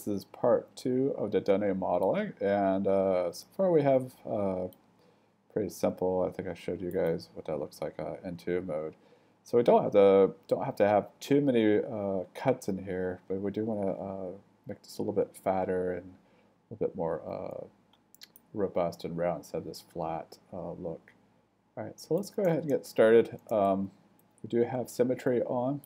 is part 2 of the Dunny modeling, and so far we have pretty simple. I think I showed you guys what that looks like in 2 mode. So we don't have to have too many cuts in here, but we do want to make this a little bit fatter and a little bit more robust and round instead of this flat look. All right, so let's go ahead and get started. We do have symmetry on.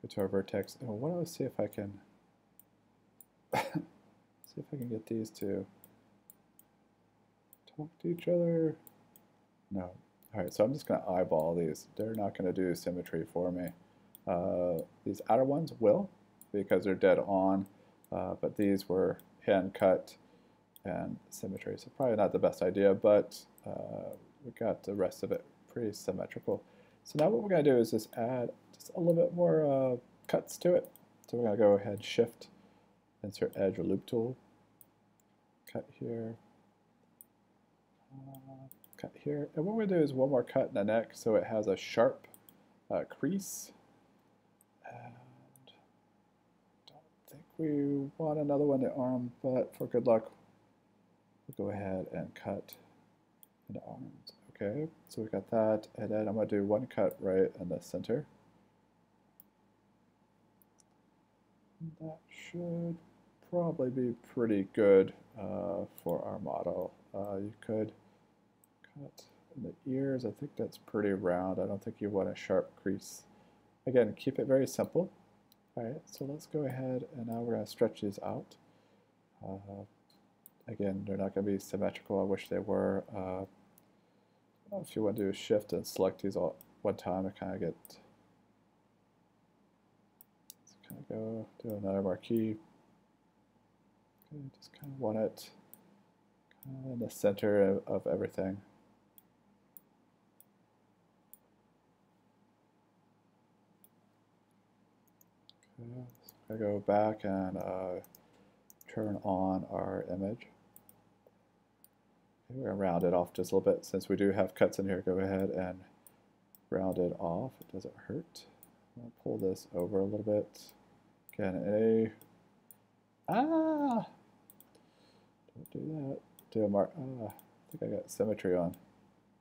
Go to our vertex. And what do I see if I can get these to talk to each other? No. All right, so I'm just going to eyeball these. They're not going to do symmetry for me. These outer ones will, because they're dead on, but these were hand cut and symmetry, so probably not the best idea, but we got the rest of it pretty symmetrical. So now what we're going to do is just add just a little bit more cuts to it. So we're going to go ahead, Shift, insert Edge or Loop Tool, cut here, cut here. And what we're going to do is one more cut in the neck so it has a sharp crease. And don't think we want another one in the arm, but for good luck, we'll go ahead and cut in the arms. Okay, so we got that, and then I'm going to do one cut right in the center. That should probably be pretty good for our model. You could cut in the ears. I think that's pretty round. I don't think you want a sharp crease. Again, keep it very simple. All right, so let's go ahead and now we're going to stretch these out. Again, they're not going to be symmetrical. I wish they were. If you want to do a Shift and select these all one time, I kind of get. Let's kind of go do another marquee. Okay, just kind of want it kind of in the center of everything. Okay, so I go back and turn on our image. We're going to round it off just a little bit. Since we do have cuts in here, go ahead and round it off. It doesn't hurt. I'm going to pull this over a little bit. Again, don't do that. Do a mark. I think I got symmetry on.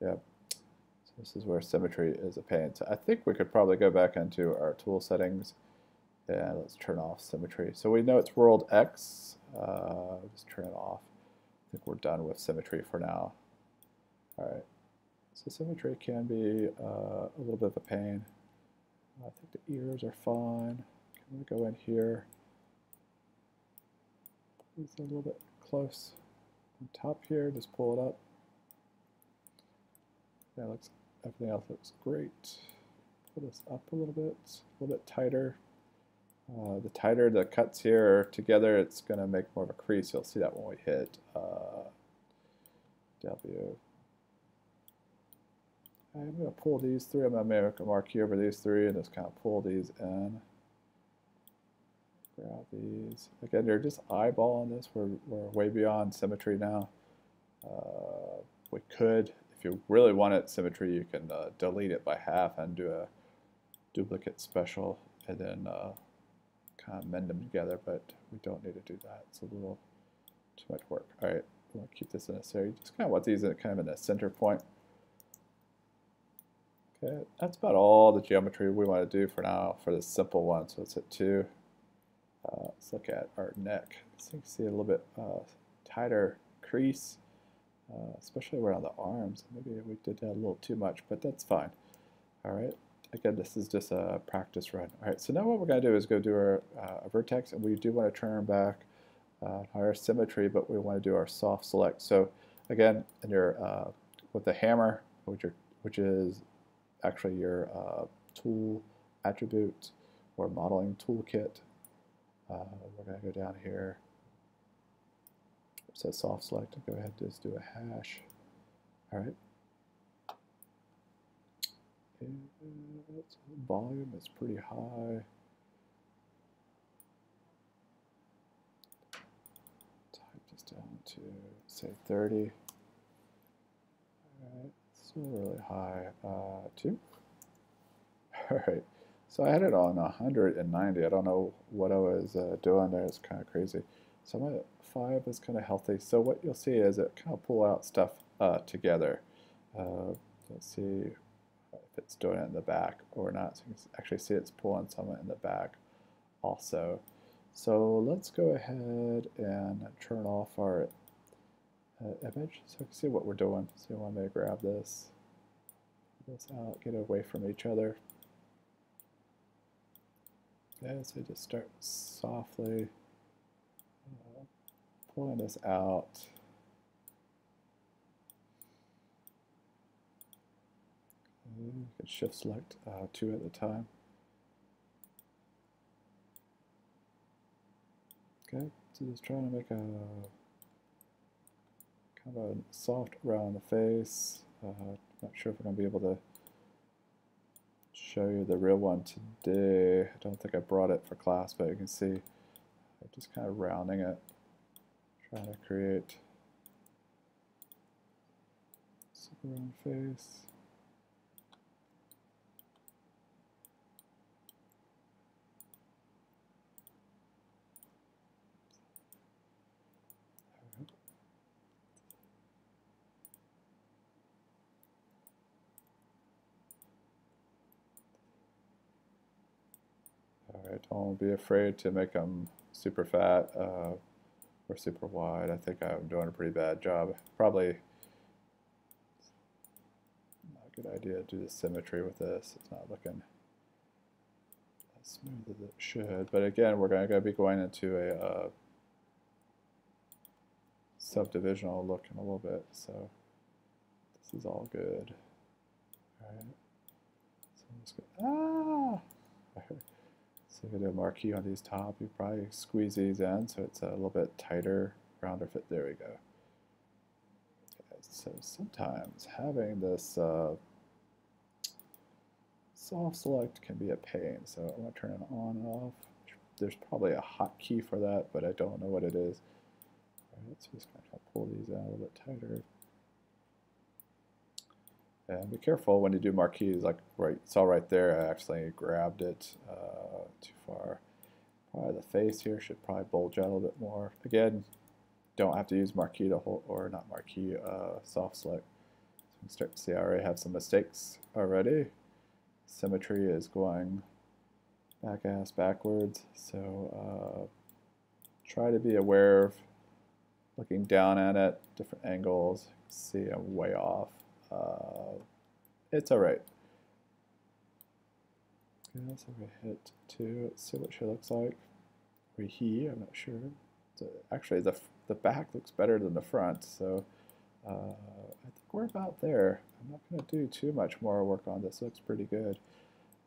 Yeah. So this is where symmetry is a pain. So I think we could probably go back into our tool settings and let's turn off symmetry. So we know it's world X. Just turn it off. I think we're done with symmetry for now. All right, so symmetry can be a little bit of a pain. I think the ears are fine. Can we go in here? It's a little bit close on top here. Just pull it up. Yeah, everything else looks great. Pull this up a little bit tighter. The tighter the cuts here are together, it's going to make more of a crease. You'll see that when we hit W. I'm going to pull these three. I'm going to make a marquee over these three and just kind of pull these in. Grab these. Again, you're just eyeballing this. We're way beyond symmetry now. We could, if you really wanted symmetry, you can delete it by half and do a duplicate special and then kind of mend them together, but we don't need to do that. It's a little too much work. All right, we want to keep this in a series. Just kind of want these kind of in the center point. Okay, that's about all the geometry we want to do for now for this simple one. So it's at 2. Let's look at our neck. So you can see a little bit tighter crease, especially around the arms. Maybe we did that a little too much, but that's fine. All right. Again, this is just a practice run. All right, so now what we're going to do is go do our vertex, and we do want to turn back our symmetry, but we want to do our soft select. So again, in your with the hammer, which is actually your tool attribute or modeling toolkit, we're going to go down here. It says soft select, and go ahead and just do a hash. All right. Volume is pretty high. Type this down to say 30. All right, still really high. 2. All right, So I had it on 190. I don't know what I was doing there. It's kind of crazy. So I'm at 5 is kind of healthy. So what you'll see is it kind of pull out stuff together. Let's see if it's doing it in the back or not. So you can actually see it's pulling some in the back also. So let's go ahead and turn off our image so we can see what we're doing. So you want me to grab this out, get away from each other. Okay, so just start softly pulling this out. You can shift select 2 at a time. Okay, so just trying to make a kind of a soft around the face. Not sure if I'm going to be able to show you the real one today. I don't think I brought it for class, but you can see I'm just kind of rounding it, trying to create super round face. Alright, don't be afraid to make them super fat or super wide. I think I'm doing a pretty bad job. Probably not a good idea to do the symmetry with this. It's not looking as smooth as it should. But again, we're going to be going into a subdivisional look in a little bit. So this is all good. Alright. So I'm just going So if you do a marquee on these top, you probably squeeze these in so it's a little bit tighter, rounder fit. There we go. Okay, so sometimes having this soft select can be a pain. So I'm going to turn it on and off. There's probably a hotkey for that, but I don't know what it is. All right, so just kind of pull these in a little bit tighter. And be careful when you do marquees, like saw right there, I actually grabbed it too far. Probably the face here should probably bulge out a little bit more. Again, don't have to use marquee to hold, or not marquee, soft select. So you can start to see I already have some mistakes already. Symmetry is going back-ass backwards, so try to be aware of looking down at it, different angles. See I'm way off. It's alright. Okay, so we hit 2. Let's see what she looks like. Or he, I'm not sure. So actually, the back looks better than the front, so I think we're about there. I'm not going to do too much more work on this. It looks pretty good.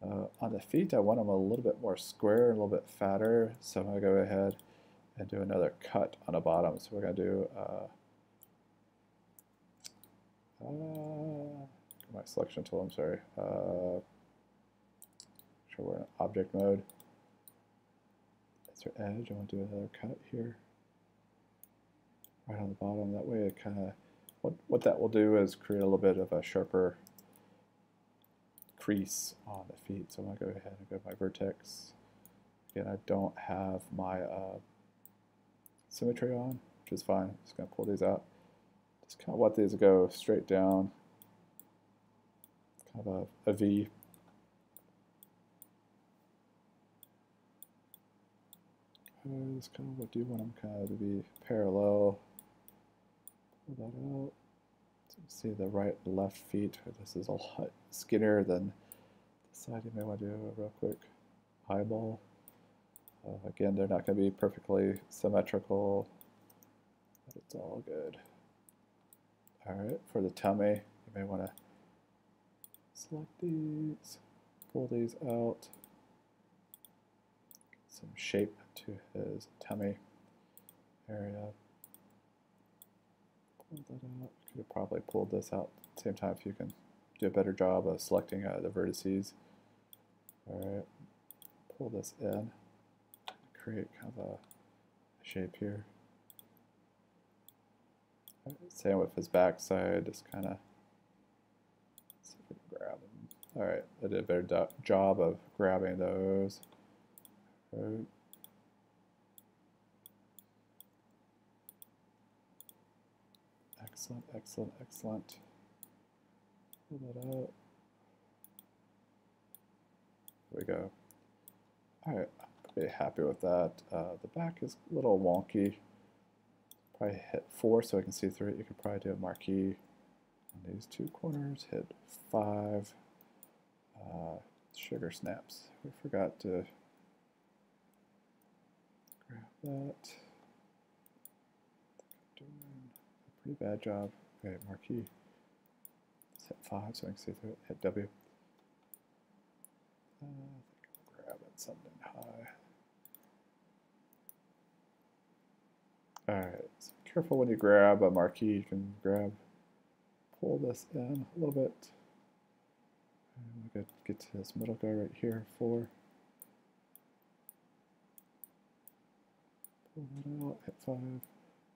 On the feet, I want them a little bit more square, a little bit fatter, so I'm going to go ahead and do another cut on the bottom. So we're going to do my selection tool, I'm sorry. Sure, we're in object mode. That's our edge. I want to do another cut here, right on the bottom. That way, it kind of what that will do is create a little bit of a sharper crease on the feet. So I'm going to go ahead and go to my vertex. Again, I don't have my symmetry on, which is fine. I'm just going to pull these out. Just kind of want these to go straight down, kind of a V. Just kind of what do you want them kind of to be parallel. Pull that out. So you see the right and left feet. This is a lot skinnier than the side. You may want to do a real quick eyeball. Again, they're not going to be perfectly symmetrical, but it's all good. Alright, for the tummy, you may want to select these, pull these out, get some shape to his tummy area. Pull that out. You could have probably pulled this out at the same time if you can do a better job of selecting the vertices. Alright, pull this in, create kind of a shape here. Same with his backside, just kind of see if we can grab him. All right, I did a better job of grabbing those. Right. Excellent, excellent, excellent. Pull that out. There we go. All right, I'm pretty happy with that. The back is a little wonky. Probably hit 4 so I can see through it. You could probably do a marquee on these 2 corners. Hit 5. Sugar snaps. We forgot to grab that. Doing a pretty bad job. Okay, marquee. Let's hit 5 so I can see through it. Hit W. I think I'm grabbing something high. Alright, so careful when you grab a marquee. You can pull this in a little bit. And we get to this middle guy right here, 4. Pull that out, hit 5.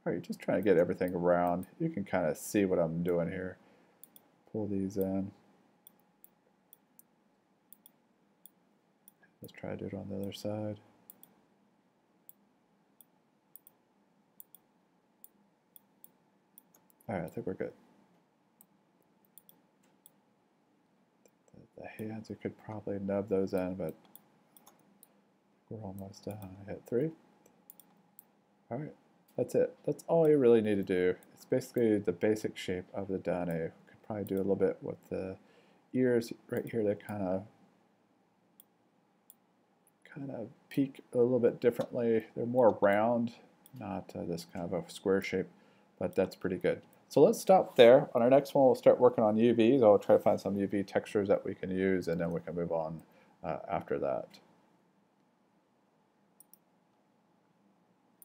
Alright, just trying to get everything around. You can kind of see what I'm doing here. Pull these in. Let's try to do it on the other side. Alright, I think we're good. The hands, you could probably nub those in, but we're almost done. I hit 3. Alright, that's it. That's all you really need to do. It's basically the basic shape of the Dunny. You could probably do a little bit with the ears right here. They kind of peak a little bit differently. They're more round, not this kind of a square shape, but that's pretty good. So let's stop there. On our next one, we'll start working on UVs. I'll try to find some UV textures that we can use, and then we can move on after that.